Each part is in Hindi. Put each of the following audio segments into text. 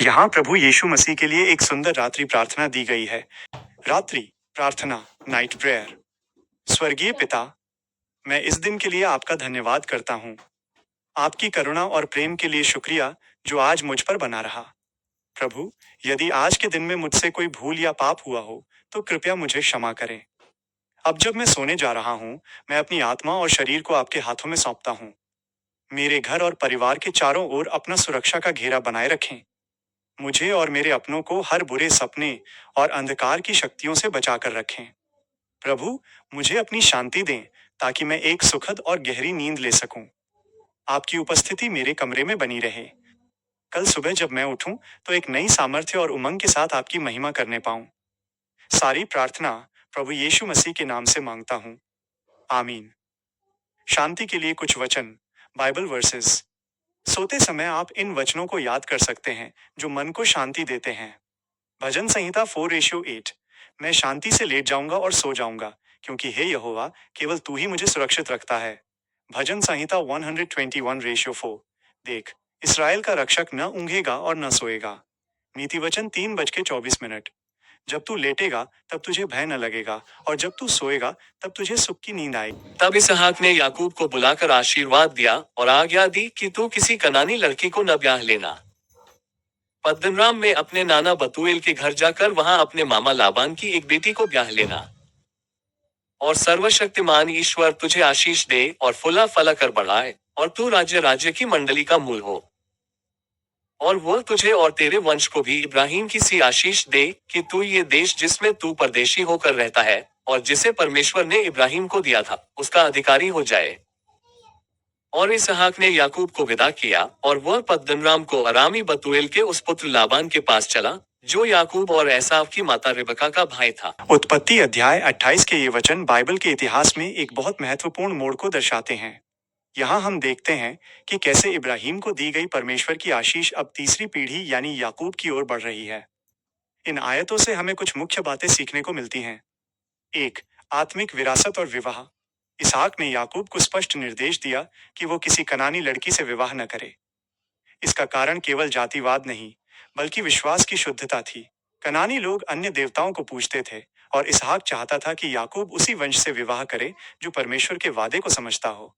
यहाँ प्रभु यीशु मसीह के लिए एक सुंदर रात्रि प्रार्थना दी गई है। रात्रि प्रार्थना, नाइट प्रेयर। स्वर्गीय पिता, मैं इस दिन के लिए आपका धन्यवाद करता हूँ। आपकी करुणा और प्रेम के लिए शुक्रिया जो आज मुझ पर बना रहा। प्रभु, यदि आज के दिन में मुझसे कोई भूल या पाप हुआ हो तो कृपया मुझे क्षमा करें। अब जब मैं सोने जा रहा हूँ, मैं अपनी आत्मा और शरीर को आपके हाथों में सौंपता हूँ। मेरे घर और परिवार के चारों ओर अपना सुरक्षा का घेरा बनाए रखें। मुझे और मेरे अपनों को हर बुरे सपने और अंधकार की शक्तियों से बचाकर रखें। प्रभु, मुझे अपनी शांति दें ताकि मैं एक सुखद और गहरी नींद ले सकूं। आपकी उपस्थिति मेरे कमरे में बनी रहे। कल सुबह जब मैं उठूं तो एक नई सामर्थ्य और उमंग के साथ आपकी महिमा करने पाऊं। सारी प्रार्थना प्रभु यीशु मसीह के नाम से मांगता हूं। आमीन। शांति के लिए कुछ वचन, बाइबल वर्सेस। सोते समय आप इन वचनों को याद कर सकते हैं जो मन को शांति देते हैं। भजन संहिता 4:8। मैं शांति से लेट जाऊंगा और सो जाऊंगा, क्योंकि हे यहोवा, केवल तू ही मुझे सुरक्षित रखता है। भजन संहिता 121:4। देख, इस्राएल का रक्षक न ऊंघेगा और न सोएगा। नीति वचन 3:24। जब तू लेटेगा तब तुझे भय न लगेगा, और जब तू सोएगा तब तुझे सुख की नींद आएगी। तब इसहाक ने याकूब को बुलाकर आशीर्वाद दिया और आज्ञा दी कि तू किसी कनानी लड़की को न ब्याह लेना। पद्दनराम में अपने नाना बतूएल के घर जाकर वहां अपने मामा लाबान की एक बेटी को ब्याह लेना। और सर्वशक्तिमान ईश्वर तुझे आशीष दे और फूला फला कर बढ़ाए, और तू राज्य की मंडली का मूल हो। और वह तुझे और तेरे वंश को भी इब्राहिम की सी आशीष दे कि तू ये देश जिसमें तू परदेशी होकर रहता है और जिसे परमेश्वर ने इब्राहिम को दिया था, उसका अधिकारी हो जाए। और इसहाक ने याकूब को विदा किया और वह पद्दनराम को अरामी बतूएल के उस पुत्र लाबान के पास चला, जो याकूब और एसाव की माता रिबका का भाई था। उत्पत्ति अध्याय 28 के ये वचन बाइबल के इतिहास में एक बहुत महत्वपूर्ण मोड़ को दर्शाते हैं। यहाँ हम देखते हैं कि कैसे इब्राहिम को दी गई परमेश्वर की आशीष अब तीसरी पीढ़ी यानी याकूब की ओर बढ़ रही है। इन आयतों से हमें कुछ मुख्य बातें सीखने को मिलती हैं। 1. आत्मिक विरासत और विवाह। इसहाक ने याकूब को स्पष्ट निर्देश दिया कि वो किसी कनानी लड़की से विवाह न करे। इसका कारण केवल जातिवाद नहीं, बल्कि विश्वास की शुद्धता थी। कनानी लोग अन्य देवताओं को पूजते थे, और इसहाक चाहता था कि याकूब उसी वंश से विवाह करे जो परमेश्वर के वादे को समझता हो।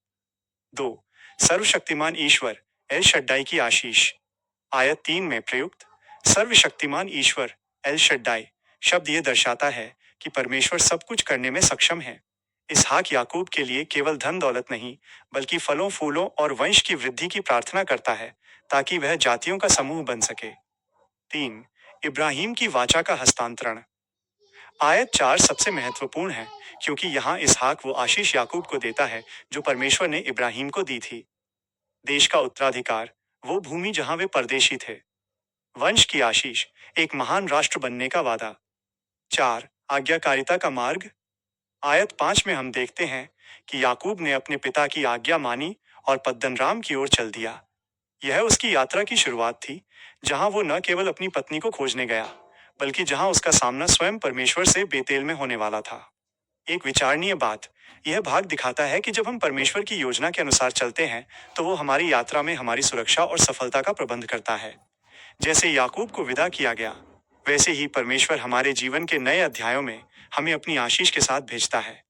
2. सर्वशक्तिमान ईश्वर एल शड्डाई की आशीष। आयत 3 में प्रयुक्त सर्वशक्तिमान ईश्वर एल शड्डाई शब्द ये दर्शाता है कि परमेश्वर सब कुछ करने में सक्षम है। इसहाक याकूब के लिए केवल धन दौलत नहीं, बल्कि फलों फूलों और वंश की वृद्धि की प्रार्थना करता है, ताकि वह जातियों का समूह बन सके। 3. इब्राहिम की वाचा का हस्तांतरण। आयत 4 सबसे महत्वपूर्ण है, क्योंकि यहाँ इसहाक वो आशीष याकूब को देता है जो परमेश्वर ने इब्राहिम को दी थी। देश का उत्तराधिकार, वो भूमि जहां वे परदेशी थे। वंश की आशीष, एक महान राष्ट्र बनने का वादा। 4. आज्ञाकारिता का मार्ग। आयत 5 में हम देखते हैं कि याकूब ने अपने पिता की आज्ञा मानी और पद्दनराम की ओर चल दिया। यह उसकी यात्रा की शुरुआत थी, जहां वो न केवल अपनी पत्नी को खोजने गया, बल्कि जहां उसका सामना स्वयं परमेश्वर से बेतेल में होने वाला था। एक विचारणीय बात, यह भाग दिखाता है कि जब हम परमेश्वर की योजना के अनुसार चलते हैं, तो वो हमारी यात्रा में हमारी सुरक्षा और सफलता का प्रबंध करता है। जैसे याकूब को विदा किया गया, वैसे ही परमेश्वर हमारे जीवन के नए अध्यायों में हमें अपनी आशीष के साथ भेजता है।